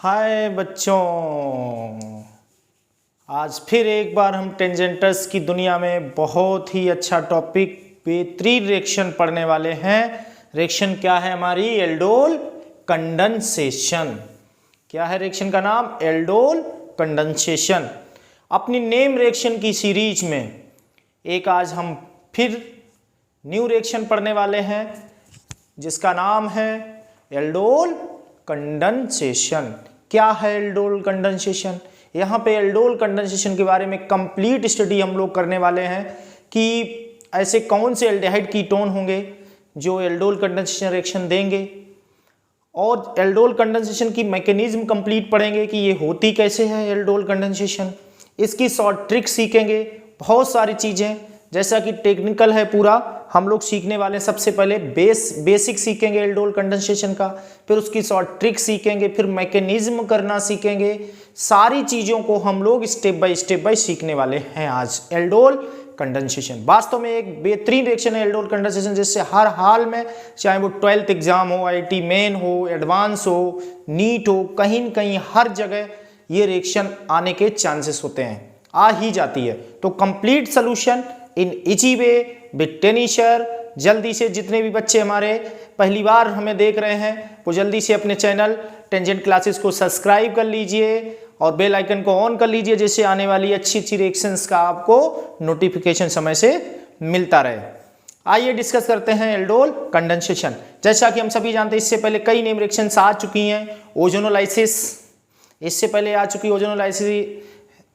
हाय बच्चों, आज फिर एक बार हम टेंजेंटस की दुनिया में बहुत ही अच्छा टॉपिक बेहतरीन रिएक्शन पढ़ने वाले हैं। रिएक्शन क्या है हमारी? Aldol condensation. क्या है रिएक्शन का नाम? Aldol condensation. अपनी नेम रिएक्शन की सीरीज में एक आज हम फिर न्यू रिएक्शन पढ़ने वाले हैं जिसका नाम है एल्डोल कंडेंसेशन। क्या है एल्डोल कंडेंसेशन? यहाँ पे एल्डोल कंडेंसेशन के बारे में कंप्लीट स्टडी हम लोग करने वाले हैं कि ऐसे कौन से एल्डिहाइड कीटोन होंगे जो एल्डोल कंडेंसेशन रिएक्शन देंगे, और एल्डोल कंडेंसेशन की मैकेनिज्म कंप्लीट पढ़ेंगे कि ये होती कैसे है एल्डोल कंडेंसेशन। इसकी शॉर्ट ट्रिक सीखेंगे, बहुत सारी चीज़ें जैसा कि टेक्निकल है पूरा हम लोग सीखने वाले। सबसे पहले बेसिक सीखेंगे एल्डोल कंडेंसेशन का, फिर उसकी शॉर्ट ट्रिक सीखेंगे, फिर मैकेनिज्म करना सीखेंगे। सारी चीज़ों को हम लोग स्टेप बाय सीखने वाले हैं आज। एल्डोल कंडेंसेशन वास्तव में एक बेहतरीन रिएक्शन है एल्डोल कंडेंसेशन, जिससे हर हाल में, चाहे वो 12th एग्जाम हो, IIT मेन हो, एडवांस हो, नीट हो, कहीं न कहीं हर जगह ये रिएक्शन आने के चांसेस होते हैं, आ ही जाती है। तो complete solution in easy way with टेनिशर। जल्दी से जितने भी बच्चे हमारे पहली बार हमें देख रहे हैं वो जल्दी से अपने चैनल टेंजेंट क्लासेस को सब्सक्राइब कर लीजिए और बेल आइकन को ऑन कर लीजिए, जिससे आने वाली अच्छी रिएक्शंस का आपको नोटिफिकेशन समय से मिलता रहे। आइए डिस्कस करते हैं एल्डोल कंडेंसेशन। जैसा कि हम सभी जानते हैं, इससे पहले कई नेम रिएक्शंस आ चुकी हैं। ओजोनोलाइसिस इससे पहले आ चुकी। ओजोनोलाइसिस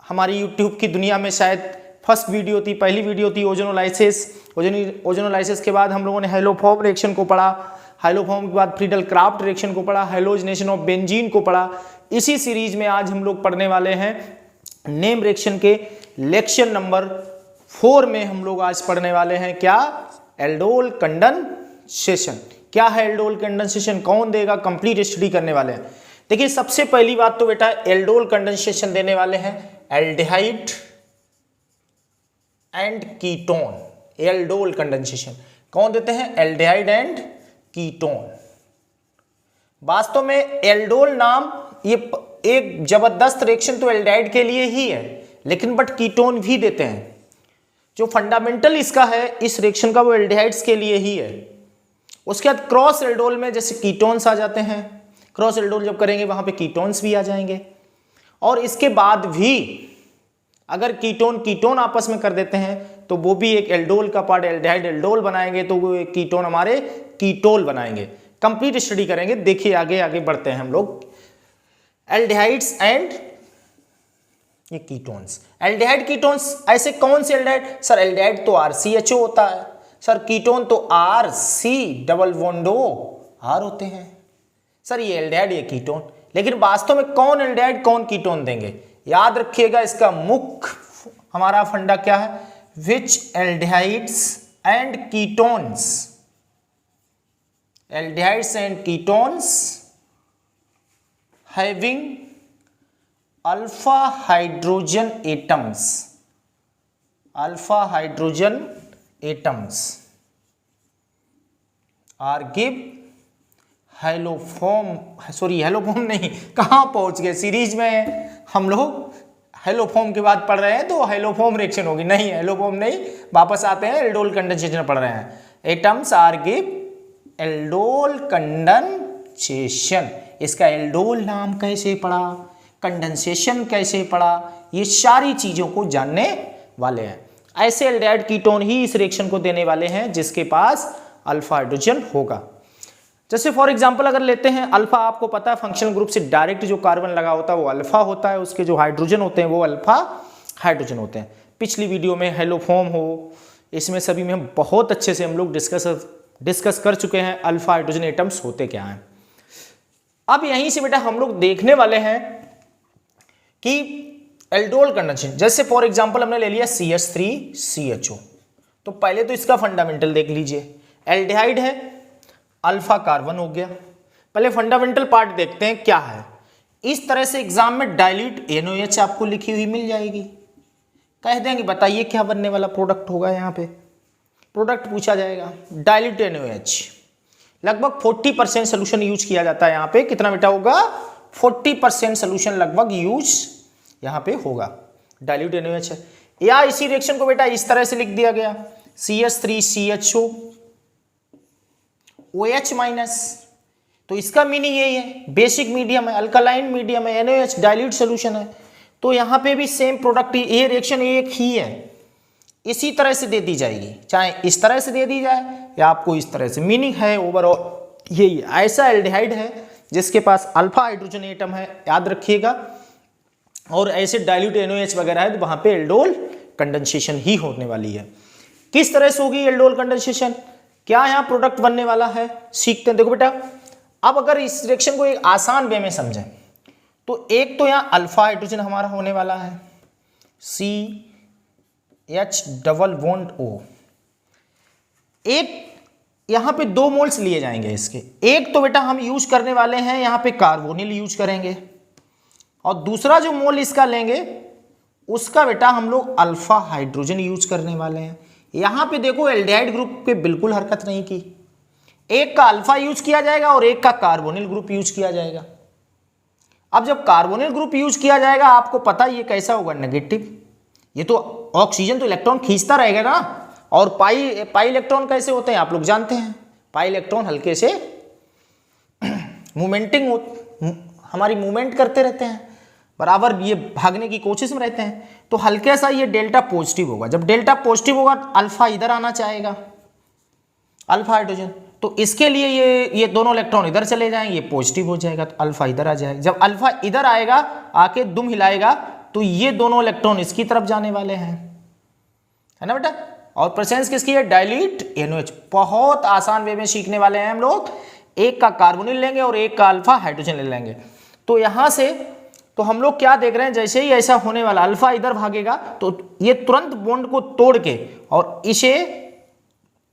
हमारी यूट्यूब की दुनिया में शायद फर्स्ट वीडियो थी, पहली वीडियो थी ओजोनोलाइसिस। ओजोनोलाइसिस के बाद हम लोगों ने हेलोफॉर्म रिएक्शन को पढ़ा, हेलोफॉर्म के बाद फ्रीडल क्राफ्ट रिएक्शन को पढ़ा, हेलोजनेशन ऑफ बेंजीन को पढ़ा। इसी सीरीज में आज हम लोग पढ़ने वाले हैं नेम रिएक्शन के लेक्चर नंबर 4 में हम लोग आज पढ़ने वाले हैं क्या? Aldol condensation. क्या है एल्डोल कंडेंसेशन, कौन देगा, कंप्लीट स्टडी करने वाले हैं। देखिए, सबसे पहली बात तो बेटा एल्डोल कंडेंसेशन देने वाले हैं aldehyde and ketone. Aldol condensation कौन देते हैं? Aldehyde and ketone. वास्तव में एल्डोल नाम ये एक जबरदस्त रिएक्शन तो एल्डिहाइड के लिए ही है, लेकिन बट कीटोन भी देते हैं। जो फंडामेंटल इसका है इस रिएक्शन का, वो एल्डिहाइड्स के लिए ही है। उसके बाद क्रॉस एल्डोल में जैसे कीटोन्स आ जाते हैं, क्रॉस एल्डोल जब करेंगे वहां पे कीटोन्स भी आ जाएंगे। और इसके बाद भी अगर कीटोन कीटोन आपस में कर देते हैं तो वो भी एक एल्डोल का पार्ट, एल्डिहाइड एल्डोल बनाएंगे, तो वो एक कीटोन हमारे कीटोल बनाएंगे। कंप्लीट स्टडी करेंगे। देखिए आगे आगे बढ़ते हैं हम लोग। एल्डिहाइड्स एंड ये कीटोन्स। एल्डिहाइड कीटोन्स ऐसे कौन से एल्डिहाइड? सर एल्डिहाइड तो RCHO होता है। सर कीटोन तो RC double bond O R होते हैं। सर ये एल्डिहाइड ये कीटोन, लेकिन वास्तव में कौन एल्डिहाइड कौन कीटोन देंगे? याद रखिएगा, इसका मुख्य हमारा फंडा क्या है? Which aldehydes and ketones, aldehydes and ketones having alpha hydrogen atoms, alpha hydrogen atoms are give haloform. Sorry haloform नहीं, कहां पहुंच गए सीरीज में हम लोग। हेलोफॉर्म के बाद पढ़ रहे हैं तो हेलोफॉर्म रिएक्शन होगी, नहीं हेलोफॉर्म नहीं, वापस आते हैं एल्डोल कंडेंसेशन पढ़ रहे हैं। Atoms are give aldol condensation. इसका एल्डोल नाम कैसे पड़ा, कंडेंसेशन कैसे पड़ा, ये सारी चीजों को जानने वाले हैं। ऐसे एल्डिहाइड कीटोन ही इस रिएक्शन को देने वाले हैं जिसके पास अल्फा हाइड्रोजन होगा। जैसे फॉर एग्जांपल अगर लेते हैं अल्फा, आपको पता है फंक्शनल ग्रुप से डायरेक्ट जो कार्बन लगा होता है वो अल्फा होता है, उसके जो हाइड्रोजन होते हैं वो अल्फा हाइड्रोजन होते हैं। पिछली वीडियो में हेलोफॉर्म हो, इसमें सभी में हम बहुत अच्छे से हम लोग डिस्कस कर चुके हैं अल्फा हाइड्रोजन एटम्स होते क्या हैं। अब यहीं से बेटा हम लोग देखने वाले हैं कि एल्डोल कंडेंसेशन, जैसे फॉर एग्जांपल हमने ले लिया CH3CHO, तो पहले तो इसका फंडामेंटल देख लीजिए। एल्डिहाइड है, अल्फा कार्बन हो गया। पहले फंडामेंटल पार्ट देखते हैं क्या है। इस तरह से एग्जाम में डाइल्यूट NOH आपको लिखी हुई मिल जाएगी। कह देंगे बताइए क्या बनने वाला प्रोडक्ट होगा, यहाँ पे प्रोडक्ट पूछा जाएगा। डाइल्यूट NOH लगभग 40% सोल्यूशन यूज किया जाता है यहाँ पे। कितना बेटा होगा? 40% सोल्यूशन लगभग यूज यहाँ पे होगा। डाइल्यूट NaOH है, या इसी रिएक्शन को बेटा इस तरह से लिख दिया गया CH3CHO OH माइनस, तो इसका मीनिंग यही है, बेसिक मीडियम है, अल्कलाइन मीडियम है, NaOH डाइल्यूट सोल्यूशन है, तो यहाँ पे भी सेम प्रोडक्ट, ये रिएक्शन एक ही है, इसी तरह से दे दी जाएगी, चाहे इस तरह से दे दी जाए या आपको इस तरह से। मीनिंग है ओवरऑल यही, ऐसा एल्डिहाइड है जिसके पास अल्फा हाइड्रोजन एटम है, याद रखिएगा, और ऐसे डाइल्यूट NaOH वगैरह है तो वहां पे एल्डोल कंडेंसेशन ही होने वाली है। किस तरह से होगी एल्डोल कंडेंसेशन, क्या यहाँ प्रोडक्ट बनने वाला है, सीखते हैं। देखो बेटा, अब अगर इस रिएक्शन को एक आसान वे में समझें तो एक तो यहाँ अल्फा हाइड्रोजन हमारा होने वाला है CH डबल बॉन्ड O, एक यहाँ पे 2 मोल्स लिए जाएंगे इसके, एक तो बेटा हम यूज करने वाले हैं यहाँ पे कार्बोनिल यूज करेंगे, और दूसरा जो मोल इसका लेंगे उसका बेटा हम लोग अल्फा हाइड्रोजन यूज करने वाले हैं। यहाँ पे देखो एल्डिहाइड ग्रुप पे बिल्कुल हरकत नहीं की, एक का अल्फा यूज किया जाएगा और एक का कार्बोनिल ग्रुप यूज किया जाएगा। अब जब कार्बोनिल ग्रुप यूज किया जाएगा आपको पता ये कैसा होगा, नेगेटिव, ये तो ऑक्सीजन तो इलेक्ट्रॉन खींचता रहेगा ना, और पाई इलेक्ट्रॉन कैसे होते हैं आप लोग जानते हैं, पाई इलेक्ट्रॉन हल्के से मूवमेंटिंग हमारी मूवमेंट करते रहते हैं, बराबर ये भागने की कोशिश में रहते हैं, तो हल्के सा ये डेल्टा पॉजिटिव होगा। जब डेल्टा पॉजिटिव होगा अल्फा इधर आना चाहेगा, अल्फा हाइड्रोजन, तो इसके लिए ये दोनों इलेक्ट्रॉन इधर चले जाएंगे, ये पॉजिटिव हो जाएगा तो अल्फा इधर आ जाएगा। जब अल्फा इधर आएगा आके दुम हिलाएगा तो ये दोनों इलेक्ट्रॉन इसकी तरफ जाने वाले हैं, है ना बेटा। और प्रेजेंस किसकी है, डाइल्यूट NaOH। बहुत आसान वे में सीखने वाले हैं हम लोग, एक का कार्बोनिल लेंगे और एक का अल्फा हाइड्रोजन ले लेंगे। तो यहां से तो हम लोग क्या देख रहे हैं, जैसे ही ऐसा होने वाला, अल्फा इधर भागेगा तो ये तुरंत बॉन्ड को तोड़ के और इसे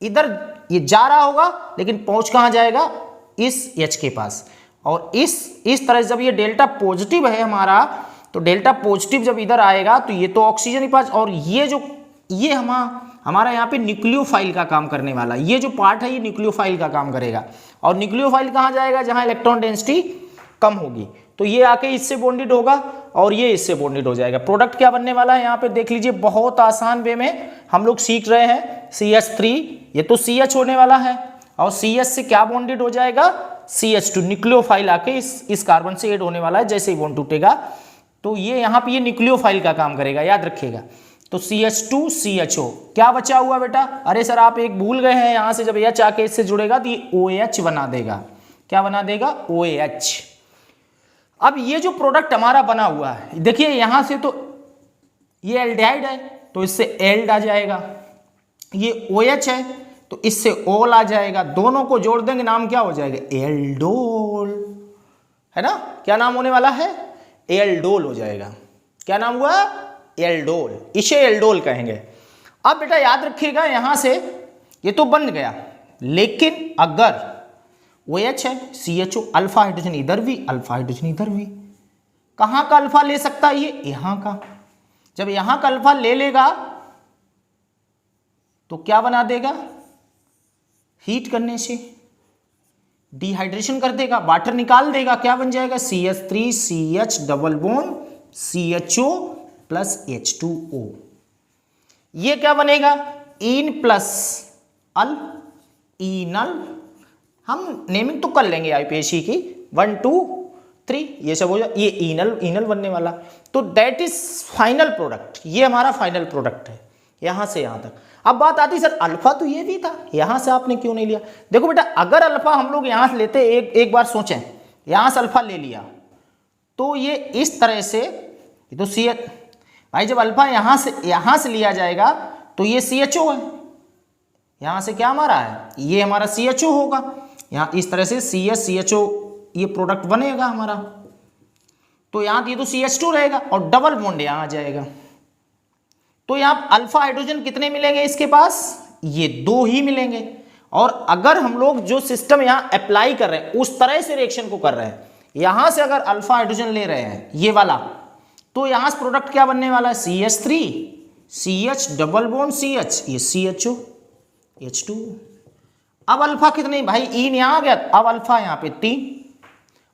इधर ये जा रहा होगा, लेकिन पहुंच कहां जाएगा, इस H के पास। और इस तरह जब ये डेल्टा पॉजिटिव है हमारा, तो डेल्टा पॉजिटिव जब इधर आएगा तो ये तो ऑक्सीजन के पास, और ये हमारा यहाँ पे न्यूक्लियोफाइल का काम करने वाला, ये जो पार्ट है ये न्यूक्लियोफाइल का काम करेगा। और न्यूक्लियोफाइल कहाँ जाएगा, जहाँ इलेक्ट्रॉन डेंसिटी कम होगी, तो ये आके इससे बॉन्डेड होगा और ये इससे बॉन्डेड हो जाएगा। प्रोडक्ट क्या बनने वाला है यहाँ पे देख लीजिए, बहुत आसान वे में हम लोग सीख रहे हैं। CH3 ये तो CH होने वाला है, और CH से क्या बॉन्डेड हो जाएगा, CH2, न्यूक्लियोफाइल आके इस कार्बन से ऐड होने वाला है। जैसे ही बॉन्ड टूटेगा तो ये यहाँ पे ये न्यूक्लियोफाइल का काम करेगा, याद रखिएगा। तो CH2 CHO क्या बचा हुआ बेटा, अरे सर आप एक भूल गए हैं, यहाँ से जब H आके इससे जुड़ेगा तो ये OH बना देगा। क्या बना देगा, OH। अब ये जो प्रोडक्ट हमारा बना हुआ है, देखिए यहां से तो ये एल्डिहाइड है तो इससे एल्ड आ जाएगा, ये OH है तो इससे ओल आ जाएगा, दोनों को जोड़ देंगे नाम क्या हो जाएगा, एल्डोल, है ना। क्या नाम होने वाला है, एल्डोल हो जाएगा। क्या नाम हुआ, एल्डोल, इसे एल्डोल कहेंगे। अब बेटा याद रखिएगा यहां से ये तो बन गया, लेकिन अगर OH है, CHO, अल्फा हाइड्रोजन इधर भी, अल्फा हाइड्रोजन इधर भी, कहां का अल्फा ले सकता है, ये यहां का। जब यहां का अल्फा ले लेगा तो क्या बना देगा, हीट करने से डिहाइड्रेशन कर देगा, वाटर निकाल देगा, क्या बन जाएगा, CH3 CH double bond CHO plus H2O। ये क्या बनेगा, इन प्लस अल, इनल, हम नेमिंग तो कर लेंगे IUPAC की, 1 2 3 ये सब हो जाए, ये इनल बनने वाला। तो दैट इज फाइनल प्रोडक्ट, ये हमारा फाइनल प्रोडक्ट है यहां से यहां तक। अब बात आती सर अल्फा तो ये भी था, यहां से आपने क्यों नहीं लिया। देखो बेटा अगर अल्फा हम लोग यहां से लेते, एक बार सोचें, यहां से अल्फा ले लिया तो ये इस तरह से, ये तो CH भाई, जब अल्फा यहां से लिया जाएगा तो ये CHO है, यहां से क्या हमारा है, ये हमारा CHO होगा, यहां इस तरह से CH CHO ये प्रोडक्ट बनेगा हमारा। तो यहां ये तो CH2 रहेगा और डबल बॉन्ड यहां आ जाएगा। तो यहां अल्फा हाइड्रोजन कितने मिलेंगे इसके पास, ये 2 ही मिलेंगे। और अगर हम लोग जो सिस्टम यहां अप्लाई कर रहे हैं उस तरह से रिएक्शन को कर रहे हैं, यहां से अगर अल्फा हाइड्रोजन ले रहे हैं ये वाला, तो यहां से प्रोडक्ट क्या बनने वाला है, CH3 CH double bond CH, ये CHO H2। अब अल्फा कितने भाई, इन यहां आ गया, अब अल्फा यहां पे 3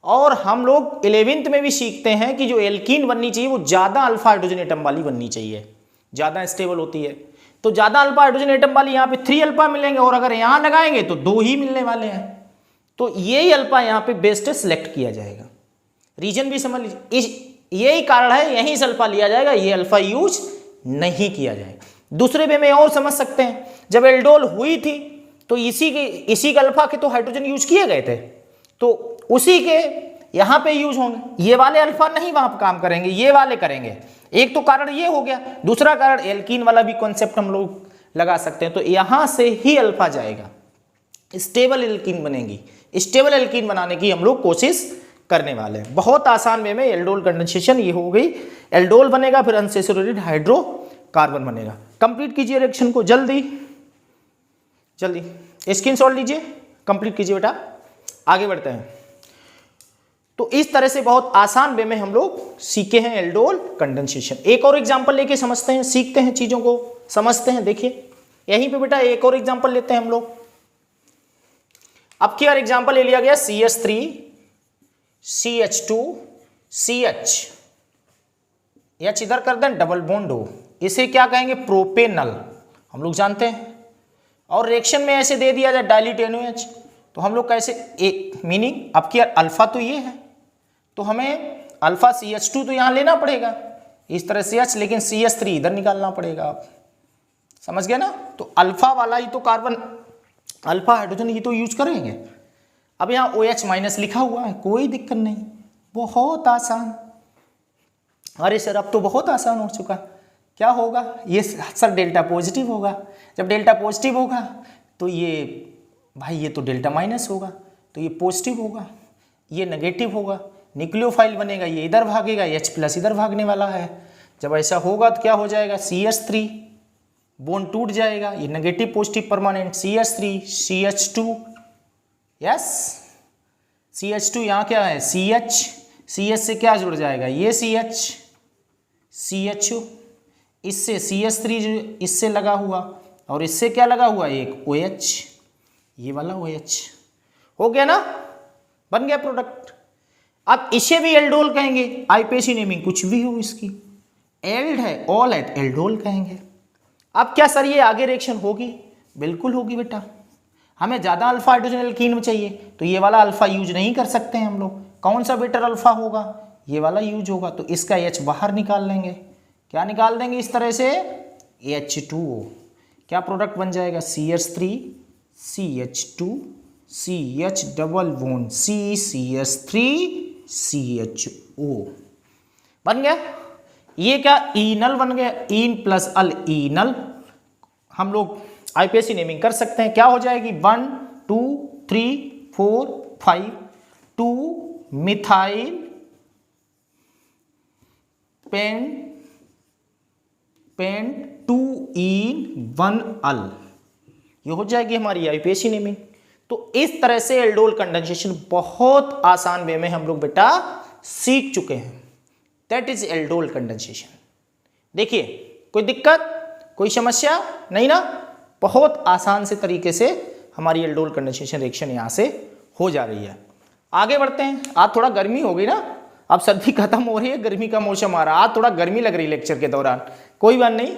और हम लोग 11th में भी सीखते हैं कि जो एल्कीन बननी चाहिए वो ज़्यादा अल्फा हाइड्रोजन एटम वाली बननी चाहिए, ज़्यादा स्टेबल होती है। तो ज़्यादा अल्फा हाइड्रोजन एटम वाली यहाँ पे 3 अल्फा मिलेंगे और अगर यहाँ लगाएंगे तो 2 ही मिलने वाले हैं। तो यही अल्फा यहाँ पे बेस्ट सिलेक्ट किया जाएगा। रीजन भी समझ लीजिए, यही कारण है यहीं से अल्फा लिया जाएगा, ये अल्फा यूज नहीं किया जाएगा। दूसरे वे में और समझ सकते हैं, जब एल्डोल हुई थी तो इसी के अल्फा के तो हाइड्रोजन यूज किए गए थे, तो उसी के यहाँ पे यूज होंगे। ये वाले अल्फा नहीं वहां पर काम करेंगे, ये वाले करेंगे। एक तो कारण ये हो गया, दूसरा कारण एल्कीन वाला भी कॉन्सेप्ट हम लोग लगा सकते हैं। तो यहां से ही अल्फा जाएगा, स्टेबल एल्कीन बनेगी। स्टेबल एल्कीन बनाने की हम लोग कोशिश करने वाले हैं। बहुत आसान वे में एल्डोल कंडेंसेशन ये हो गई। एल्डोल बनेगा, फिर अनसैचुरेटेड हाइड्रोकार्बन बनेगा। कंप्लीट कीजिए रिएक्शन को जल्दी जल्दी, स्क्रीनशॉट लीजिए, कंप्लीट कीजिए बेटा। आगे बढ़ते हैं। तो इस तरह से बहुत आसान वे में हम लोग सीखे हैं एल्डोल कंडेंसेशन। एक और एग्जांपल लेके समझते हैं, सीखते हैं, चीजों को समझते हैं। देखिए यहीं पे बेटा एक और एग्जांपल लेते हैं हम लोग। अब की बार एग्जांपल ले लिया गया CH3 CH2 CH, H इधर कर दें, डबल बॉन्ड हो, इसे क्या कहेंगे, प्रोपेनल, हम लोग जानते हैं। और रिएक्शन में ऐसे दे दिया जाए डाइल्यूट NaOH, तो हम लोग कैसे, एक मीनिंग अब की अल्फा तो ये है, तो हमें अल्फा CH2 तो यहां लेना पड़ेगा इस तरह CH, लेकिन CH3 इधर निकालना पड़ेगा। आप समझ गए ना। तो अल्फा वाला ही तो कार्बन, अल्फा हाइड्रोजन ही तो यूज करेंगे। अब यहाँ OH माइनस लिखा हुआ है, कोई दिक्कत नहीं, बहुत आसान। अरे सर अब तो बहुत आसान हो चुका, क्या होगा, ये सर डेल्टा पॉजिटिव होगा। जब डेल्टा पॉजिटिव होगा तो ये भाई ये तो डेल्टा माइनस होगा, तो ये पॉजिटिव होगा, ये नेगेटिव होगा, न्यूक्लियोफाइल बनेगा, ये इधर भागेगा, H प्लस इधर भागने वाला है। जब ऐसा होगा तो क्या हो जाएगा, CH3 बॉन्ड टूट जाएगा, ये negative positive permanent, CH3 CH2, yes CH2 यहाँ क्या है CH से क्या जुड़ जाएगा, ये CHO, इससे CH3 जो इससे लगा हुआ, और इससे क्या लगा हुआ, एक OH, ये वाला OH हो गया ना, बन गया प्रोडक्ट। अब इसे भी एल्डोल कहेंगे, आईपीएसी नेमिंग कुछ भी हो इसकी, एल्ड है ऑल है एल्डोल कहेंगे। अब क्या सर ये आगे रिएक्शन होगी, बिल्कुल होगी बेटा। हमें ज़्यादा अल्फा हाइड्रोजन एल्कीन में चाहिए तो ये वाला अल्फा यूज नहीं कर सकते हैं हम लोग। कौन सा बेटर अल्फा होगा, ये वाला यूज होगा, तो इसका H बाहर निकाल लेंगे। क्या निकाल देंगे इस तरह से, H2O, क्या प्रोडक्ट बन जाएगा, CH3 CH2 CH double bond CH3 CHO बन गया। ये क्या इनल बन गया, इन प्लस अल इनल। हम लोग आईपीएसी नेमिंग कर सकते हैं, क्या हो जाएगी 1 2 3 4 5 2 मिथाइल पेंट 2 इन 1 अल, ये हो जाएगी हमारी आईपीएसी नेमिंग। तो इस तरह से एल्डोल कंडेंसेशन बहुत आसान वे में हम लोग बेटा सीख चुके हैं। That is aldol condensation. देखिए कोई दिक्कत, कोई समस्या नहीं ना, बहुत आसान से तरीके से हमारी एल्डोल कंडेंसेशन रिएक्शन यहां से हो जा रही है। आगे बढ़ते हैं। आज थोड़ा गर्मी हो गई ना, अब सर्दी खत्म हो रही है, गर्मी का मौसम आ रहा है, आज थोड़ा गर्मी लग रही है लेक्चर के दौरान, कोई बात नहीं,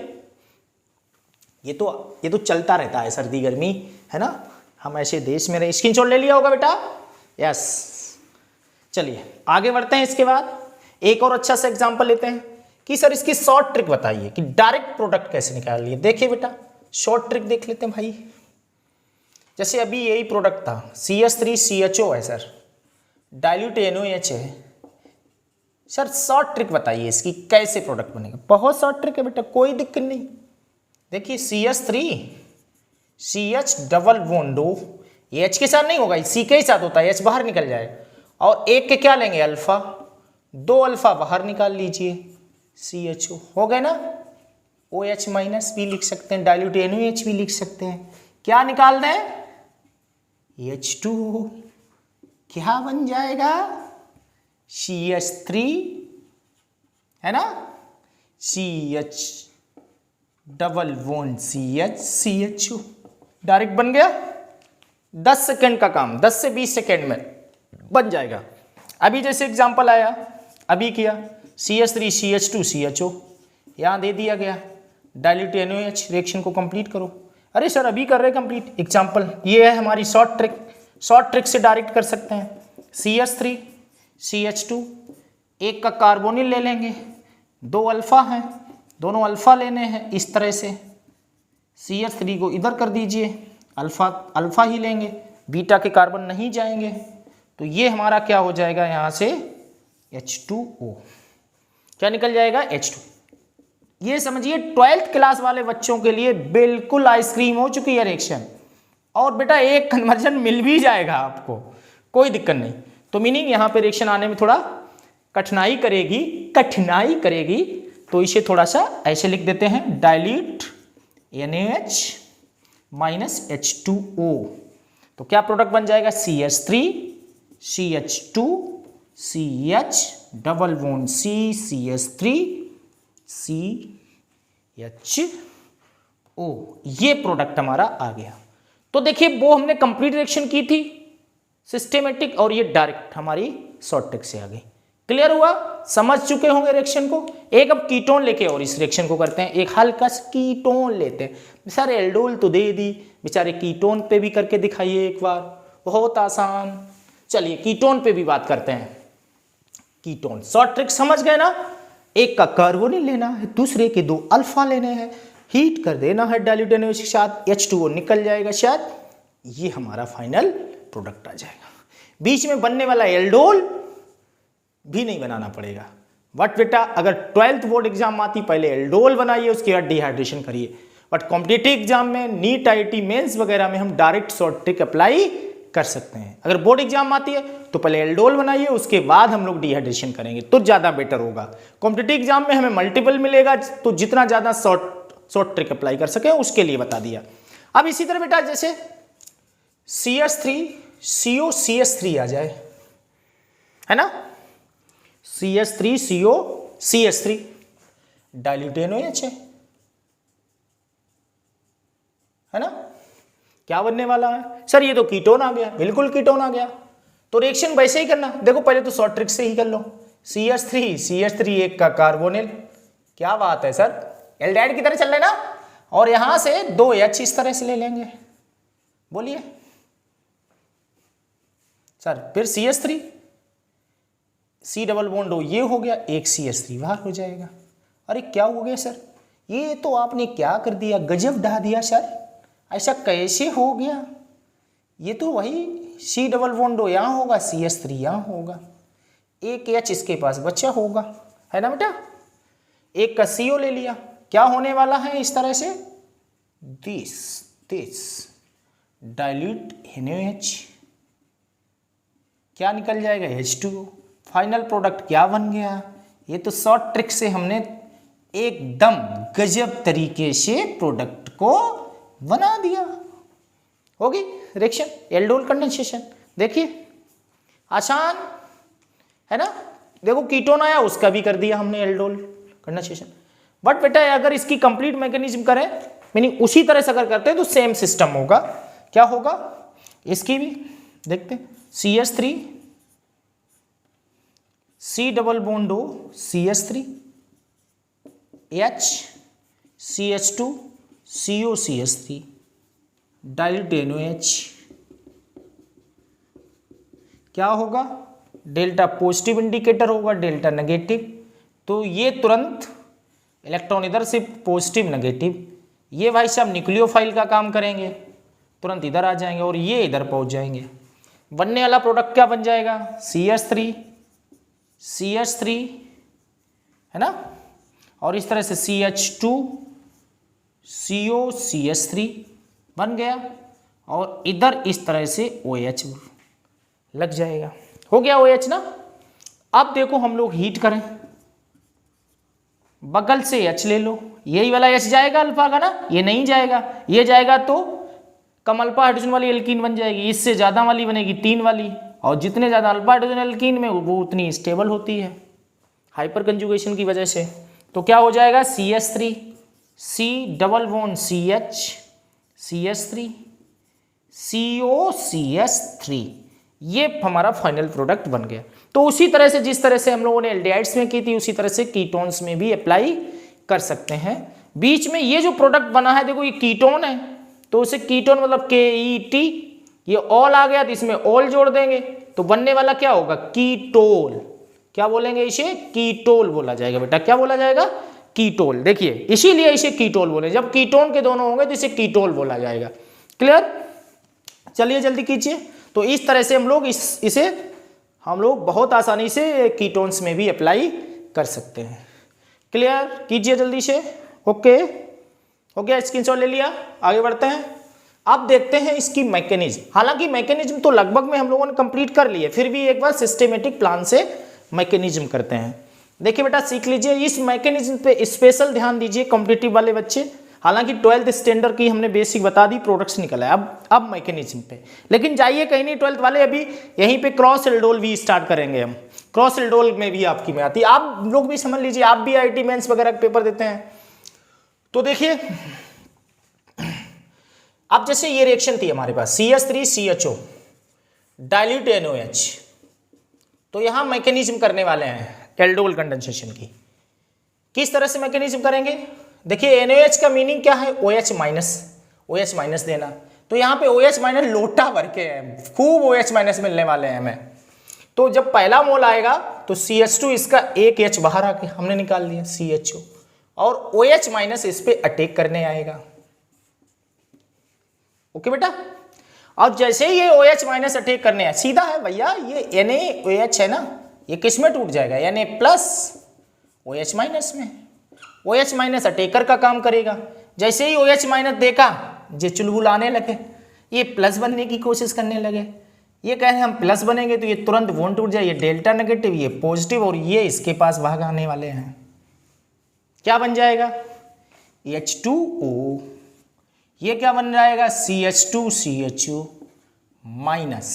ये तो चलता रहता है, सर्दी गर्मी है ना, हम ऐसे देश में रहे। स्क्रीनशॉट ले लिया होगा बेटा, यस। चलिए आगे बढ़ते हैं। इसके बाद एक और अच्छा सा एग्जांपल लेते हैं कि सर इसकी शॉर्ट ट्रिक बताइए कि डायरेक्ट प्रोडक्ट कैसे निकालिए। देखिए बेटा शॉर्ट ट्रिक देख लेते हैं भाई। जैसे अभी यही प्रोडक्ट था, CH3 CHO है सर, डाइल्यूट NaOH है सर, शॉर्ट ट्रिक बताइए इसकी कैसे प्रोडक्ट बनेगा। बहुत शॉर्ट ट्रिक है बेटा, कोई दिक्कत नहीं। देखिए CH3 CH डबल बॉन्ड, ये H के साथ नहीं होगा, C के साथ होता है, H बाहर निकल जाए, और एक के क्या लेंगे अल्फा, 2 अल्फा बाहर निकाल लीजिए, CHO हो गए ना। OH माइनस भी लिख सकते हैं, डाइल्यूट NaOH भी लिख सकते हैं, क्या निकाल दें, H2O, क्या बन जाएगा, CH3 है ना, CH double bond CHO, direct बन गया। 10 सेकेंड का काम, 10 से 20 सेकेंड में बन जाएगा। अभी जैसे एग्जाम्पल आया, अभी किया CH3 CH2 CHO, यहाँ दे दिया गया डाइल्यूट NaOH, रिएक्शन को कंप्लीट करो। अरे सर अभी कर रहे कंप्लीट, एग्जाम्पल ये है हमारी शॉर्ट ट्रिक, शॉर्ट ट्रिक से डायरेक्ट कर सकते हैं। CH3 CH2, एक का कार्बोनिल ले लेंगे, 2 अल्फा हैं, दोनों अल्फा लेने हैं, इस तरह से CH3 को इधर कर दीजिए, अल्फा अल्फा ही लेंगे, बीटा के कार्बन नहीं जाएंगे, तो ये हमारा क्या हो जाएगा यहाँ से H2O, क्या निकल जाएगा H2। ये समझिए 12th क्लास वाले बच्चों के लिए बिल्कुल आइसक्रीम हो चुकी है रिएक्शन, और बेटा एक कन्वर्जन मिल भी जाएगा आपको, कोई दिक्कत नहीं। तो मीनिंग यहाँ पे रिएक्शन आने में थोड़ा कठिनाई करेगी, तो इसे थोड़ा सा ऐसे लिख देते हैं, डाइल्यूट NaOH माइनस H2O, तो क्या प्रोडक्ट बन जाएगा CH3 CH2 CH double bond C CH3 CHO, ये प्रोडक्ट हमारा आ गया। तो देखिए वो हमने कंप्लीट रिएक्शन की थी सिस्टेमेटिक, और ये डायरेक्ट हमारी शॉर्ट ट्रिक से आ गई। क्लियर हुआ, समझ चुके होंगे रिएक्शन को। एक अब कीटोन लेके और इस रिएक्शन को करते हैं, एक हल्का सा कीटोन लेते हैं। सर एल्डोल तो दे दी, बेचारे कीटोन पे भी करके दिखाइए एक बार, बहुत आसान। चलिए कीटोन पे भी बात करते हैं। कीटोन शॉर्ट ट्रिक समझ गए ना, एक का कार्बोनिल लेना है, दूसरे के 2 अल्फा लेने हैं, हीट कर देना है डाइल्यूट NaOH के साथ, H2O निकल जाएगा शायद, ये हमारा फाइनल प्रोडक्ट आ जाएगा। बीच में बनने वाला एल्डोल भी नहीं बनाना पड़ेगा, बट बेटा अगर 12th बोर्ड एग्जाम आती पहले एल्डोल बनाइए, उसके बाद डिहाइड्रेशन करिए। बट कॉम्पिटिटिव एग्जाम में नीट IIT मेंस वगैरह में हम डायरेक्ट शॉर्ट ट्रिक अप्लाई कर सकते हैं। अगर बोर्ड एग्जाम आती है तो पहले एल्डोल बनाइए, उसके बाद हम लोग डिहाइड्रेशन करेंगे तो ज़्यादा बेटर होगा। कॉम्पिटिटिव एग्जाम में हमें मल्टीपल मिलेगा, तो जितना ज़्यादा शॉर्ट ट्रिक अप्लाई कर सके उसके लिए बता दिया। अब इसी तरह बेटा जैसे CH3 CO CH3 आ जाए, है ना, CH3 CO CH3 dilute NaOH है ना, क्या बनने वाला है सर, ये तो कीटोन आ गया, बिल्कुल कीटोन आ गया। तो रिएक्शन वैसे ही करना, देखो पहले तो शॉर्ट ट्रिक से ही कर लो, CH3 एक का कार्बोनिल, क्या बात है सर, एल्डिहाइड की तरह चल रहे ना, और यहां से 2 H इस तरह से ले लेंगे, बोलिए सर, फिर CH3 C double bond O ये हो गया, एक CH3 बाहर हो जाएगा। अरे क्या हो गया सर, ये तो आपने क्या कर दिया, गजब ढा दिया सर, ऐसा कैसे हो गया, ये तो वही C डबल बॉन्ड O यहाँ होगा, CH3 यहाँ होगा, एक H इसके पास बचा होगा, है ना बेटा, एक का CO ले लिया, क्या होने वाला है इस तरह से, दिस डाइल्यूट NaOH, क्या निकल जाएगा H2O, फाइनल प्रोडक्ट क्या बन गया। ये तो शॉर्ट ट्रिक से हमने एकदम गजब तरीके से प्रोडक्ट को बना दिया, होगी रिएक्शन एल्डोल कंडेंसेशन। देखिए आसान है ना, देखो कीटोन आया उसका भी कर दिया हमने एल्डोल कंडेंसेशन। बट बेटा अगर इसकी कंप्लीट मैकेनिज्म करें, मीनिंग उसी तरह से अगर करते हैं तो सेम सिस्टम होगा। क्या होगा इसकी भी देखते हैं, CH3 C double bond O CH3 H CH2 CO CH3 dilute NaOH, क्या होगा, डेल्टा पॉजिटिव इंडिकेटर होगा, डेल्टा नेगेटिव, तो ये तुरंत इलेक्ट्रॉन इधर से पॉजिटिव नेगेटिव, ये भाई साहब न्यूक्लियोफाइल का काम करेंगे, तुरंत इधर आ जाएंगे और ये इधर पहुंच जाएंगे। बनने वाला प्रोडक्ट क्या बन जाएगा, CH3 है ना, और इस तरह से CH2 CO CH3 बन गया, और इधर इस तरह से OH लग जाएगा, हो गया OH ना। अब देखो हम लोग हीट करें, बगल से H ले लो, यही वाला H जाएगा अल्फा का ना, ये नहीं जाएगा, ये जाएगा तो कम अल्फा हाइड्रोजन वाली एल्कीन बन जाएगी, इससे ज़्यादा वाली बनेगी 3 वाली, और जितने ज़्यादा अल्फा हाइड्रोजन एल्कीन में वो उतनी स्टेबल होती है हाइपर कंजुगेशन की वजह से। तो क्या हो जाएगा, CH3 C double bond CH CH3 CO CH3, ये हमारा फाइनल प्रोडक्ट बन गया। तो उसी तरह से जिस तरह से हम लोगों ने एल्डिहाइड्स में की थी उसी तरह से कीटोन्स में भी अप्लाई कर सकते हैं। बीच में ये जो प्रोडक्ट बना है देखो ये कीटोन है, तो उसे कीटोन मतलब KET, ये ऑल आ गया तो इसमें ऑल जोड़ देंगे तो बनने वाला क्या होगा, कीटोल। क्या बोलेंगे इसे, कीटोल बोला जाएगा बेटा। क्या बोला जाएगा, कीटोल। देखिए इसीलिए इसे कीटोल बोले, जब कीटोन के दोनों होंगे तो इसे कीटोल बोला जाएगा। क्लियर, चलिए जल्दी कीजिए। तो इस तरह से हम लोग इसे हम लोग बहुत आसानी से कीटोन्स में भी अप्लाई कर सकते हैं। क्लियर, कीजिए जल्दी से। ओके, हो गया, स्क्रीनशॉट ले लिया, आगे बढ़ते हैं। अब देखते हैं इसकी मैकेनिज्म। हालांकि मैकेनिज्म तो लगभग में हम लोगों ने कंप्लीट कर ली है, फिर भी एक बार सिस्टेमेटिक प्लान से मैकेनिज्म करते हैं। देखिए बेटा सीख लीजिए, इस मैकेनिज्म पे स्पेशल ध्यान दीजिए कॉम्पिटिटिव वाले बच्चे। हालांकि 12th स्टैंडर्ड की हमने बेसिक बता दी, प्रोडक्ट्स निकला है, अब मैकेनिज्म पे। लेकिन जाइए कहीं नहीं 12th वाले, अभी यहीं पे क्रॉस एल्डोल भी स्टार्ट करेंगे हम। क्रॉस एल्डोल में भी आपकी में आती है, आप लोग भी समझ लीजिए, आप भी IIT मेंस वगैरह के पेपर देते हैं। तो देखिए अब जैसे ये रिएक्शन थी हमारे पास CH3CHO डाइल्यूट NOH, तो यहां मैकेनिज्म करने वाले हैं एल्डोल कंडेंसेशन की। किस तरह से मैकेनिज्म करेंगे, देखिए NOH का मीनिंग क्या है, OH माइनस देना। तो यहाँ पे OH माइनस लोटा भर के है, खूब OH माइनस मिलने वाले हैं हमें। तो जब पहला मोल आएगा तो CH2 इसका एक H बाहर आके हमने निकाल लिया CHO, और OH माइनस इस पे अटैक करने आएगा। ओके बेटा, और जैसे ही ये OH माइनस अटैक करने आए, सीधा है भैया, ये NaOH है ना, ये किस में टूट जाएगा, Na प्लस OH माइनस में। OH माइनस अटैकर का काम करेगा। जैसे ही OH माइनस देखा ये चुलबुलाने लगे, ये प्लस बनने की कोशिश करने लगे। ये कह रहे हैं हम प्लस बनेंगे तो ये तुरंत बॉन्ड टूट जाए, ये डेल्टा नेगेटिव, ये पॉजिटिव, और ये इसके पास भाग आने वाले हैं। क्या बन जाएगा, H2O। ये क्या बन जाएगा, CH2CHO माइनस।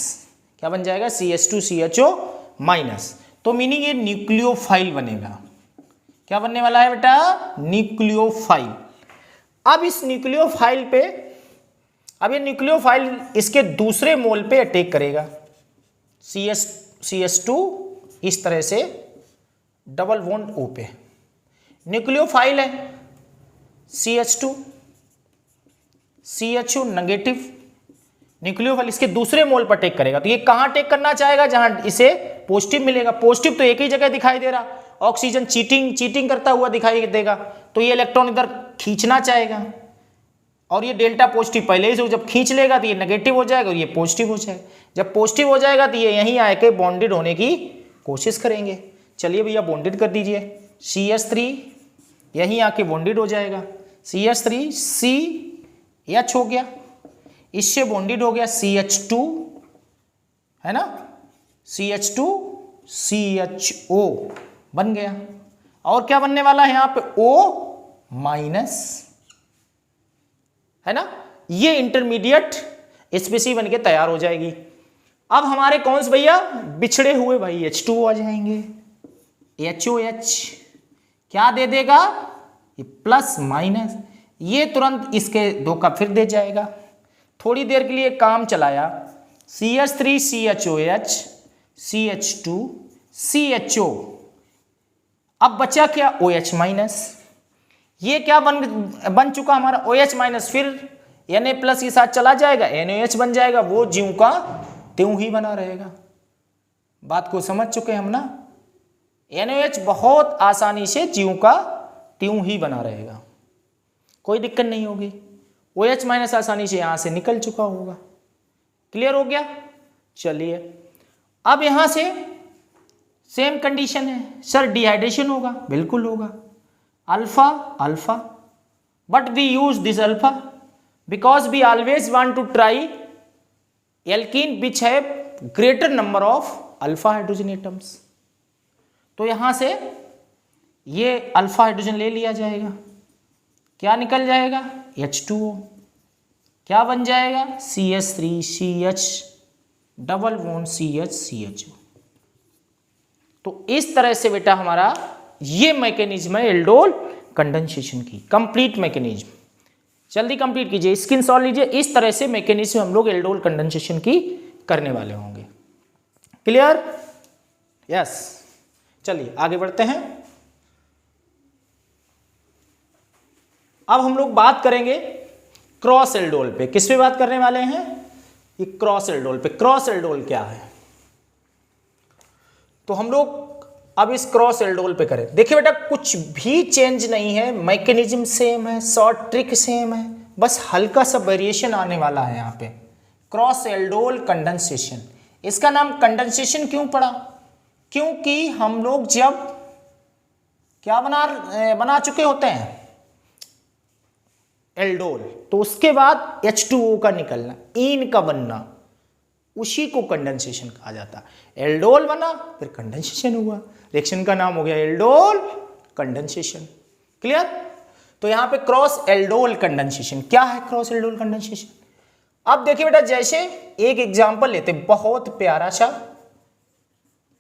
क्या बन जाएगा, CH2CHO माइनस। तो मीनिंग ये न्यूक्लियोफाइल बनेगा। क्या बनने वाला है बेटा, न्यूक्लियोफाइल। अब इस न्यूक्लियोफाइल पे, अब ये न्यूक्लियोफाइल इसके दूसरे मोल पे अटैक करेगा। CH2 इस तरह से डबल बॉन्ड O पे, न्यूक्लियोफाइल है CH2, CHO नेगेटिव, न्यूक्लियोफाइल इसके दूसरे मोल पर अटैक करेगा। तो ये कहां अटैक करना चाहेगा, जहां इसे पॉजिटिव मिलेगा। पॉजिटिव तो एक ही जगह दिखाई दे रहा, ऑक्सीजन चीटिंग करता हुआ दिखाई देगा, तो ये इलेक्ट्रॉन इधर खींचना चाहेगा, और ये डेल्टा पॉजिटिव पहले ही से जब खींच लेगा तो ये नेगेटिव हो जाएगा और ये पॉजिटिव हो जाएगा। जब पॉजिटिव हो जाएगा तो ये यहीं आके बॉन्डेड होने की कोशिश करेंगे। चलिए भैया बॉन्डेड कर दीजिए, CH3 यहीं आके बॉन्डेड हो जाएगा, CH3 CH हो गया, इससे बॉन्डेड हो गया CH2, है ना, CH2 CHO बन गया। और क्या बनने वाला है यहाँ पे, O माइनस, है ना, ये इंटरमीडिएट स्पीशीज बन के तैयार हो जाएगी। अब हमारे कौन से भैया बिछड़े हुए भाई H2O आ जाएंगे, HOH क्या दे देगा, ये प्लस माइनस, ये तुरंत इसके दो का फिर दे जाएगा। थोड़ी देर के लिए काम चलाया, CH3 CHOH CH2 CHO, अब बचा क्या, OH माइनस। ये क्या बन चुका हमारा, OH माइनस, फिर Na प्लस के साथ चला जाएगा, NaOH बन जाएगा, वो ज्यों का त्यों ही बना रहेगा। बात को समझ चुके हम ना, NaOH बहुत आसानी से ज्यों का त्यों ही बना रहेगा, कोई दिक्कत नहीं होगी। OH माइनस आसानी से यहां से निकल चुका होगा। क्लियर हो गया, चलिए अब यहां से सेम कंडीशन है, सर डिहाइड्रेशन होगा, बिल्कुल होगा, alpha, but we use this alpha because we always want to try alkene which have greater number of alpha hydrogen atoms। तो यहां से ये अल्फा हाइड्रोजन ले लिया जाएगा, क्या निकल जाएगा, H2O, क्या बन जाएगा, CH3 CH double bond CH CHO। तो इस तरह से बेटा हमारा ये मैकेनिज्म है एल्डोल कंडेंसेशन की, कंप्लीट मैकेनिज्म। जल्दी कंप्लीट कीजिए, स्क्रीनशॉट लीजिए। इस तरह से मैकेनिज्म हम लोग एल्डोल कंडेंसेशन की करने वाले होंगे। Clear, yes. चलिए आगे बढ़ते हैं। अब हम लोग बात करेंगे क्रॉस एल्डोल पे। किस पे बात करने वाले हैं? ये क्रॉस एल्डोल पे। क्रॉस एल्डोल क्या है? तो हम लोग अब इस क्रॉस एल्डोल पे करें। देखिए बेटा, कुछ भी चेंज नहीं है, मैकेनिज्म सेम है, शॉर्ट ट्रिक सेम है, बस हल्का सा वेरिएशन आने वाला है यहाँ पे। Cross aldol condensation. इसका नाम कंडेंसेशन क्यों पड़ा? क्योंकि हम लोग जब क्या बना चुके होते हैं एल्डोल, तो उसके बाद H2O का निकलना, ईन का बनना, उसी को कंडेंसेशन कहा जाता है। एल्डोल बना फिर कंडेंसेशन हुआ, रिएक्शन का नाम हो गया एल्डोल कंडेंसेशन। क्लियर? तो यहां पे क्रॉस एल्डोल कंडेंसेशन। क्या है क्रॉस एल्डोल कंडेंसेशन? अब देखिए बेटा, जैसे एक एग्जांपल लेते हैं बहुत प्यारा सा,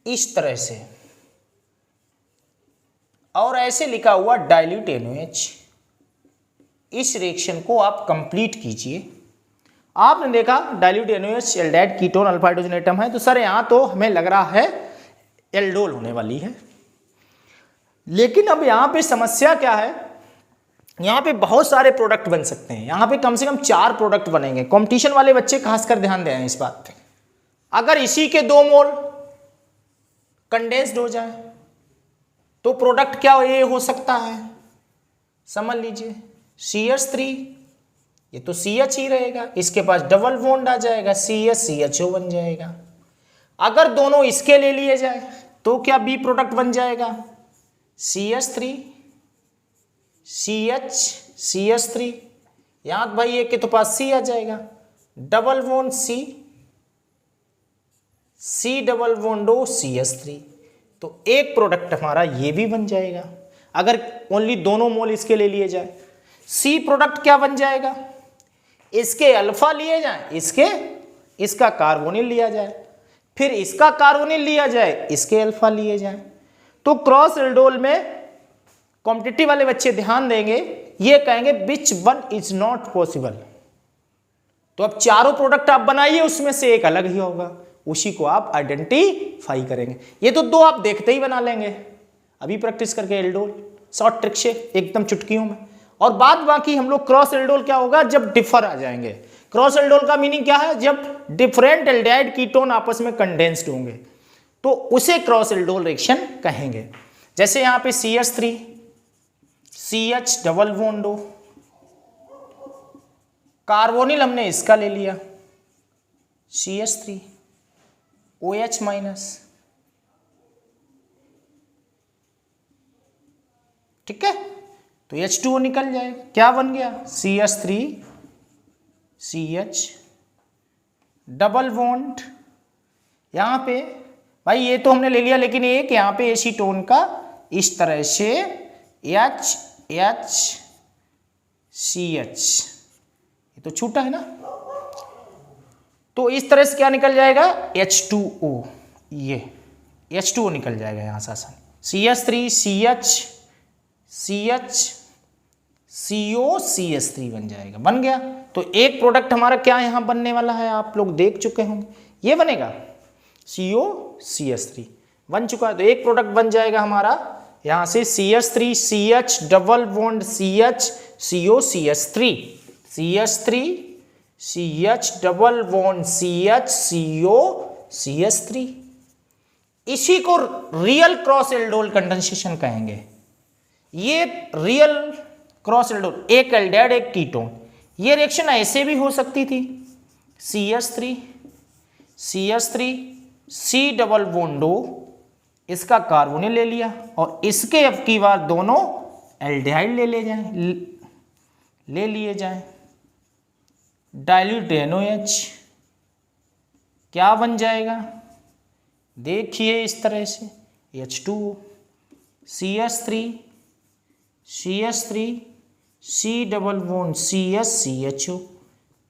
इस तरह से, और ऐसे लिखा हुआ डाइल्यूट NaOH। इस रिएक्शन को आप कंप्लीट कीजिए। आपने देखा dilute NaOH aldehyde ketone alpha hydrogen atom है, तो सर यहां तो हमें लग रहा है एल्डोल होने वाली है। लेकिन अब यहां पे समस्या क्या है? यहां पे बहुत सारे प्रोडक्ट बन सकते हैं। यहां पे कम से कम 4 प्रोडक्ट बनेंगे। कंपटीशन वाले बच्चे खासकर ध्यान दें इस बात पे। अगर इसी के 2 मोल कंडेंस्ड हो जाए तो प्रोडक्ट क्या ये हो सकता है? समझ लीजिए CH3, ये तो CH ही रहेगा, इसके पास डबल बॉन्ड आ जाएगा, CH-CHO बन जाएगा। अगर दोनों इसके ले लिए जाए तो क्या बी प्रोडक्ट बन जाएगा? CH3 CH CH3, यहां भाई एक के तो पास C आ जाएगा, double bond C double bond O CH3, तो एक प्रोडक्ट हमारा ये भी बन जाएगा। अगर ओनली दोनों मोल इसके ले लिए जाए, C प्रोडक्ट क्या बन जाएगा? इसके अल्फा लिए जाए, इसका कार्बोनिल लिया जाए, फिर इसका कार्बोनिल लिया जाए, इसके अल्फा लिए जाए। तो क्रॉस एल्डोल में कॉम्पिटिटिव वाले बच्चे ध्यान देंगे, ये कहेंगे which one is not possible. तो अब चारों प्रोडक्ट आप बनाइए, उसमें से एक अलग ही होगा, उसी को आप आइडेंटिफाई करेंगे। ये तो 2 आप देखते ही बना लेंगे अभी प्रैक्टिस करके एल्डोल, शॉर्ट ट्रिक से एकदम चुटकियों में। और बाद बाकी हम लोग क्रॉस एल्डोल क्या होगा जब डिफर आ जाएंगे। क्रॉस एल्डोल का मीनिंग क्या है? जब डिफरेंट एल्डिहाइड कीटोन आपस में कंडेंस्ड होंगे तो उसे क्रॉस एल्डोल रिएक्शन कहेंगे। जैसे यहां पे CH3 CH double bond O, carbonyl हमने इसका ले लिया CH3 OH माइनस, ठीक है, तो H2O निकल जाएगा। क्या बन गया? CH3 CH डबल बॉन्ड, यहां पे भाई ये तो हमने ले लिया, लेकिन एक यहां पे एसीटोन का इस तरह से H H CH, ये तो छूटा है ना, तो इस तरह से क्या निकल जाएगा? H2O, ये H2O निकल जाएगा यहां से आसान। CH3 CH CH CO CH3 बन जाएगा, बन गया। तो एक प्रोडक्ट हमारा क्या यहां बनने वाला है, आप लोग देख चुके होंगे, ये बनेगा CO CH3 बन चुका है। तो एक प्रोडक्ट बन जाएगा हमारा यहां से CH3 CH double bond CH CO CH3, CH3 CH double bond CH CO CH3। इसी को रियल क्रॉस एल्डोल कंडेंसेशन कहेंगे। ये रियल क्रॉस एल्डोल, एक एल्डिहाइड एक कीटोन, ये रिएक्शन ऐसे भी हो सकती थी, CH3 C double bond O, इसका कार्बोनिल ले लिया और इसके अब की बार दोनों एल्डिहाइड ले लिए जाएं, डाइल्यूट NaOH क्या बन जाएगा? देखिए इस तरह से H2O CH3 C double bond CH CHO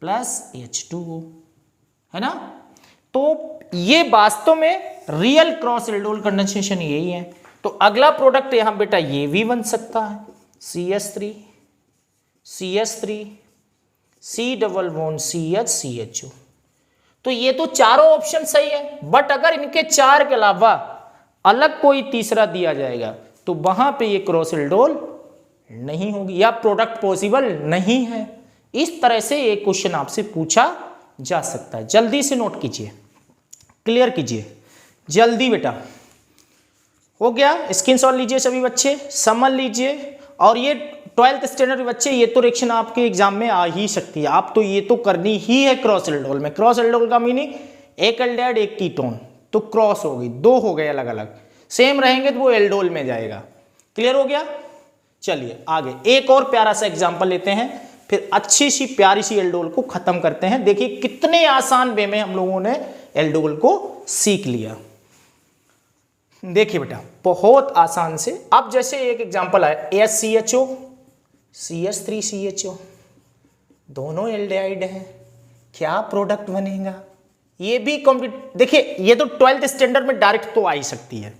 plus H2O, है ना। तो ये वास्तव में रियल क्रॉस एल्डोल कंडेंसेशन यही है। तो अगला प्रोडक्ट यहां बेटा ये भी बन सकता है CH3 C double bond CH CHO। तो ये तो चारों ऑप्शन सही है, बट अगर इनके 4 के अलावा अलग कोई तीसरा दिया जाएगा तो वहां पे ये क्रॉस एल्डोल नहीं होगी या प्रोडक्ट पॉसिबल नहीं है। इस तरह से एक क्वेश्चन आपसे पूछा जा सकता है। जल्दी से नोट कीजिए, क्लियर कीजिए जल्दी बेटा। हो गया, स्क्रीनशॉट लीजिए सभी बच्चे, समझ लीजिए। और ये 12th स्टैंडर्ड के बच्चे, ये तो रिएक्शन आपके एग्जाम में आ ही सकती है, आप तो ये तो करनी ही है क्रॉस एल्डोल में। क्रॉस एल्डोल का मीनिंग एक एल्डिहाइड एक कीटोन, तो क्रॉस हो गई, दो हो गए अलग अलग, सेम रहेंगे तो वो एल्डोल में जाएगा। क्लियर हो गया? चलिए आगे एक और प्यारा सा एग्जाम्पल लेते हैं, फिर अच्छी सी प्यारी सी एल्डोल को खत्म करते हैं। देखिए कितने आसान वे में हम लोगों ने एल्डोल को सीख लिया। देखिए बेटा बहुत आसान से, अब जैसे एक एग्जांपल है HCHO CH3CHO, दोनों एल्डिहाइड हैं, क्या प्रोडक्ट बनेगा? ये भी कंप्लीट, देखिए ये तो 12th स्टैंडर्ड में डायरेक्ट तो आ ही सकती है।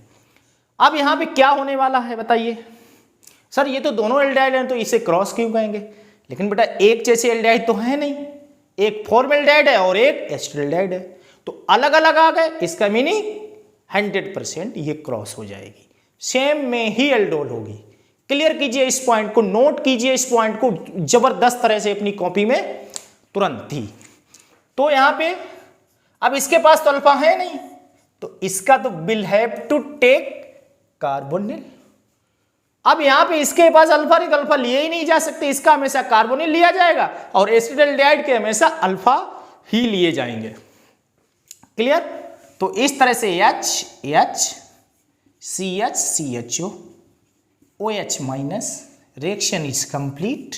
अब यहां पे क्या होने वाला है बताइए? सर ये तो दोनों एल्डिहाइड हैं तो इसे क्रॉस क्यों कहेंगे? लेकिन बेटा एक जैसे एल्डिहाइड तो है नहीं, एक फॉर्मल्डिहाइड है और एक एस्टल्डिहाइड है, तो अलग अलग आ गए, इसका मीनिंग 100% ये क्रॉस हो जाएगी, सेम में ही एल्डोल होगी। क्लियर कीजिए इस पॉइंट को, नोट कीजिए इस पॉइंट को जबरदस्त तरह से अपनी कॉपी में तुरंत ही। तो यहां पे अब इसके पास तो अल्फा है नहीं, तो इसका तो will have to take carbonyl. अब यहां पे इसके पास अल्फा नहीं, अल्फा लिए ही नहीं जा सकते, इसका हमेशा कार्बोनिल लिया जाएगा और एसिटाल्डिहाइड के हमेशा अल्फा ही लिए जाएंगे। क्लियर? तो इस तरह से H CH CHO OH minus, reaction is complete.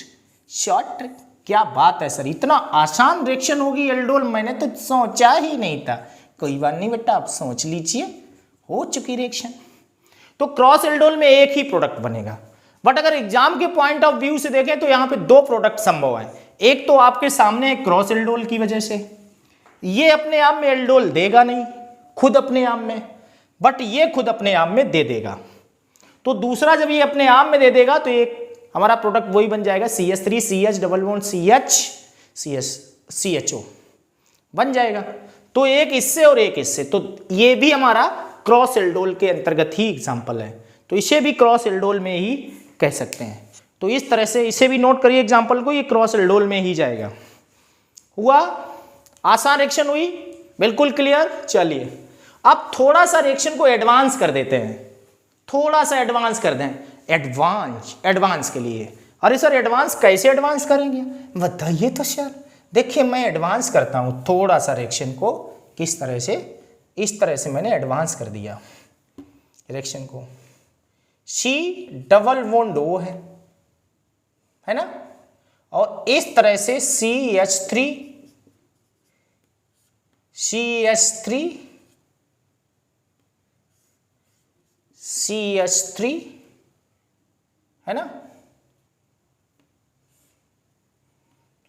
Short, क्या बात है सर, इतना आसान रिएक्शन होगी एल्डोल, मैंने तो सोचा ही नहीं था। कोई बात नहीं बेटा, आप सोच लीजिए, हो चुकी रिएक्शन। तो क्रॉस एल्डोल में एक ही प्रोडक्ट बनेगा, बट अगर एग्जाम के पॉइंट ऑफ व्यू से देखें तो यहां पे दो प्रोडक्ट संभव है। एक तो आपके सामने क्रॉस एल्डोल की वजह से ये अपने आप में एल्डोल देगा नहीं खुद अपने आप में, बट ये खुद अपने आप में दे देगा। तो दूसरा जब ये अपने आप में दे देगा तो एक हमारा प्रोडक्ट वही बन जाएगा CH3 CH double bond CHO बन जाएगा। तो एक इससे और एक इससे, तो ये भी हमारा क्रॉस एल्डोल के अंतर्गत ही एग्जाम्पल है, तो इसे भी क्रॉस एल्डोल में ही कह सकते हैं। तो इस तरह से इसे भी नोट करिए एग्जाम्पल को, ये क्रॉस एल्डोल में ही जाएगा। हुआ? आसान रिएक्शन हुई, बिल्कुल क्लियर। चलिए अब थोड़ा सा रिएक्शन को एडवांस कर देते हैं, थोड़ा सा एडवांस कर दें, एडवांस के लिए। अरे सर एडवांस कैसे एडवांस करेंगे बताइए तो सर। देखिए मैं एडवांस करता हूं थोड़ा सा रिएक्शन को, किस तरह से, इस तरह से मैंने एडवांस कर दिया रिएक्शन को। C डबल बॉन्ड O है ना, और इस तरह से CH3 है ना,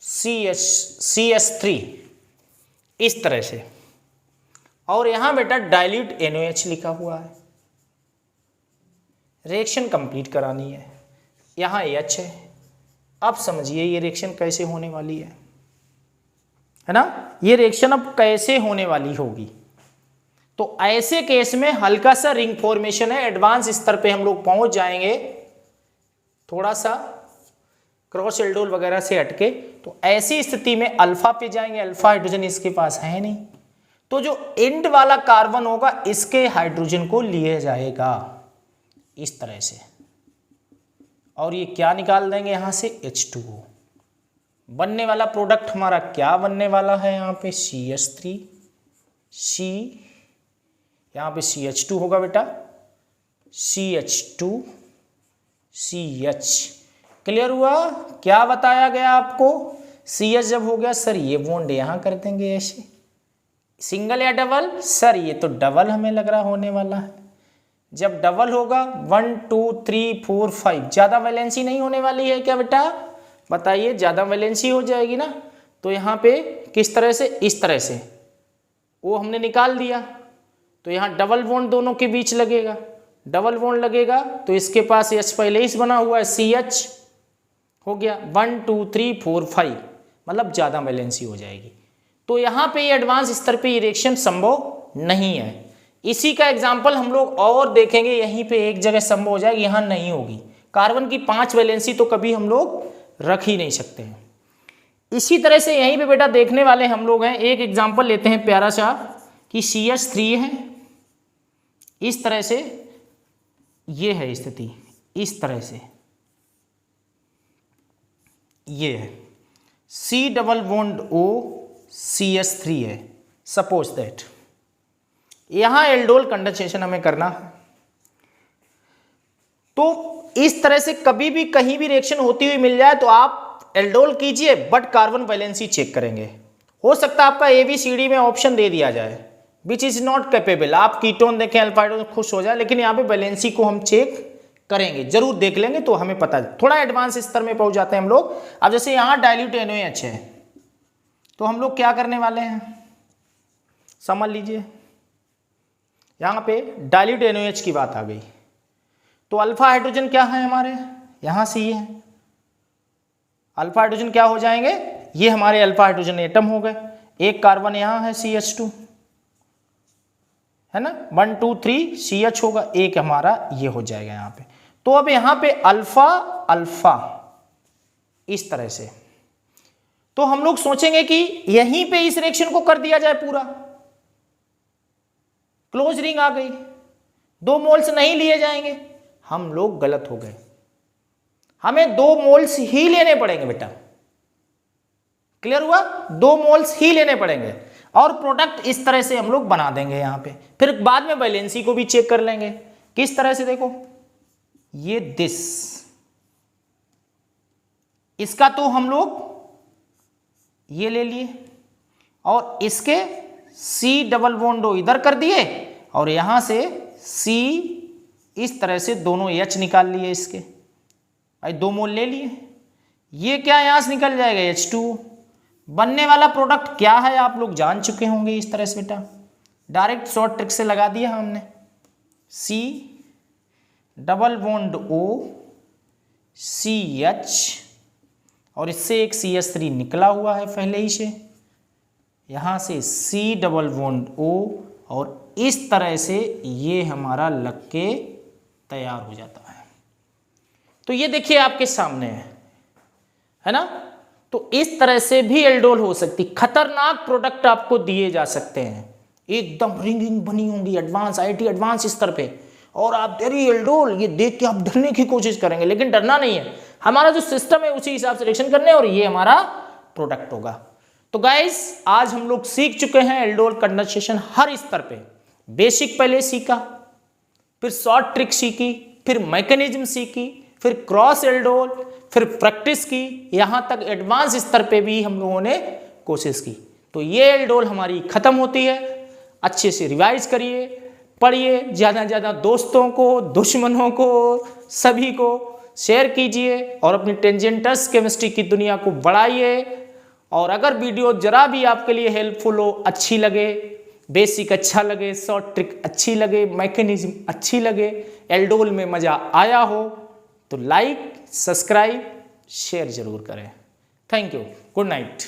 CH3 इस तरह से, और यहां बेटा डाइल्यूट NaOH लिखा हुआ है। रिएक्शन कंप्लीट करानी है, यहां H है। अब समझिए ये रिएक्शन कैसे होने वाली है ना, ये रिएक्शन अब कैसे होने वाली होगी। तो ऐसे केस में हल्का सा रिंग फॉर्मेशन है, एडवांस स्तर पे हम लोग पहुंच जाएंगे, थोड़ा सा क्रॉस एल्डोल वगैरह से हटके। तो ऐसी स्थिति में अल्फा पे जाएंगे, अल्फा हाइड्रोजन इसके पास है नहीं, तो जो एंड वाला कार्बन होगा इसके हाइड्रोजन को लिया जाएगा इस तरह से, और ये क्या निकाल देंगे यहां से H2O। बनने वाला प्रोडक्ट हमारा क्या बनने वाला है, यहाँ पे CH3 C, यहाँ पे CH2 होगा बेटा, CH2 CH। क्लियर हुआ? क्या बताया गया आपको? CH जब हो गया सर ये बॉन्ड यहाँ कर देंगे ऐसे, सिंगल या डबल? सर ये तो डबल हमें लग रहा होने वाला है। जब डबल होगा 1 2 3 4 5, ज्यादा वैलेंसी नहीं होने वाली है क्या बेटा बताइए? ज्यादा वैलेंसी हो जाएगी ना, तो यहाँ पे किस तरह से, इस तरह से वो हमने निकाल दिया, तो यहाँ डबल बॉन्ड दोनों के बीच लगेगा, डबल बॉन्ड लगेगा तो इसके पास H पहले ही बना हुआ है, CH हो गया 1 2 3 4 5, मतलब ज़्यादा वैलेंसी हो जाएगी। तो यहाँ पे ये एडवांस स्तर पे ये रिएक्शन संभव नहीं है, इसी का एग्जाम्पल हम लोग और देखेंगे, यहीं पे एक जगह संभव हो जाएगी, यहाँ नहीं होगी। कार्बन की 5 वैलेंसी तो कभी हम लोग रख ही नहीं सकते हैं। इसी तरह से यहीं पे बेटा देखने वाले हम लोग हैं, एक एग्जाम्पल लेते हैं प्यारा सा कि CH3 है, इस तरह से ये है स्थिति, इस तरह से ये है C double bond O CH3 है, सपोज दैट यहां एल्डोल कंडेंसेशन हमें करना है। तो इस तरह से कभी भी कहीं भी रिएक्शन होती हुई मिल जाए तो आप एल्डोल कीजिए, बट कार्बन वैलेंसी चेक करेंगे। हो सकता है आपका ABCD में ऑप्शन दे दिया जाए विच इज नॉट कैपेबल, आप कीटोन देखें अल्फा खुश हो जाए, लेकिन यहाँ पे वैलेंसी को हम चेक करेंगे, जरूर देख लेंगे तो हमें पता है। थोड़ा एडवांस स्तर में पहुंच जाते हैं हम लोग। अब जैसे यहाँ डाइल्यूट NaOH है तो हम लोग क्या करने वाले हैं, समझ लीजिए। यहाँ पे डाइल्यूट NaOH की बात आ गई तो अल्फा हाइड्रोजन क्या है हमारे, यहाँ से ये है अल्फा हाइड्रोजन क्या हो जाएंगे, ये हमारे अल्फा हाइड्रोजन एटम हो गए। एक कार्बन यहाँ है CH2 है ना, 1 2 3 CH होगा, एक हमारा ये हो जाएगा यहाँ पे। तो अब यहाँ पे अल्फा अल्फा इस तरह से, तो हम लोग सोचेंगे कि यहीं पे इस रिएक्शन को कर दिया जाए पूरा, क्लोज रिंग आ गई, 2 मोल्स नहीं लिए जाएंगे, हम लोग गलत हो गए। हमें 2 मोल्स ही लेने पड़ेंगे बेटा, क्लियर हुआ, 2 मोल्स ही लेने पड़ेंगे और प्रोडक्ट इस तरह से हम लोग बना देंगे यहाँ पे। फिर बाद में वैलेंसी को भी चेक कर लेंगे, किस तरह से, देखो ये दिस, इसका तो हम लोग ये ले लिए और इसके C डबल बॉन्ड O इधर कर दिए और यहां से C इस तरह से दोनों H निकाल लिए, इसके भाई 2 मोल ले लिए। ये क्या यहां से निकल जाएगा H2। बनने वाला प्रोडक्ट क्या है आप लोग जान चुके होंगे, इस तरह से बेटा डायरेक्ट शॉर्ट ट्रिक से लगा दिया हमने, C double bond O CH और इससे एक CH3 निकला हुआ है पहले ही से, यहाँ से C डबल बॉन्ड O और इस तरह से ये हमारा लग के तैयार हो जाता है। तो ये देखिए आपके सामने है ना। तो इस तरह से भी एल्डोल हो सकती, खतरनाक प्रोडक्ट आपको दिए जा सकते हैं, एकदम रिंगिंग बनी होंगी एडवांस IT एडवांस स्तर पे, और आप तेरी एल्डोल ये देख के आप डरने की कोशिश करेंगे, लेकिन डरना नहीं है, हमारा जो सिस्टम है उसी हिसाब से रिएक्शन करने और ये हमारा प्रोडक्ट होगा। तो गाइस आज हम लोग सीख चुके हैं एल्डोल कंडेंसेशन हर स्तर पे। बेसिक पहले सीखा, फिर शॉर्ट ट्रिक सीखी, फिर मैकेनिज्म सीखी, फिर क्रॉस एल्डोल, फिर प्रैक्टिस की, यहां तक एडवांस स्तर पे भी हम लोगों ने कोशिश की। तो ये एल्डोल हमारी खत्म होती है। अच्छे से रिवाइज करिए, पढ़िए, ज़्यादा से ज़्यादा दोस्तों को, दुश्मनों को, सभी को शेयर कीजिए और अपनी टेंजेंटस केमिस्ट्री की दुनिया को बढ़ाइए। और अगर वीडियो जरा भी आपके लिए हेल्पफुल हो, अच्छी लगे, बेसिक अच्छा लगे, शॉर्ट ट्रिक अच्छी लगे, मैकेनिज्म अच्छी लगे, एल्डोल में मज़ा आया हो, तो लाइक, सब्सक्राइब, शेयर जरूर करें। Thank you, good night.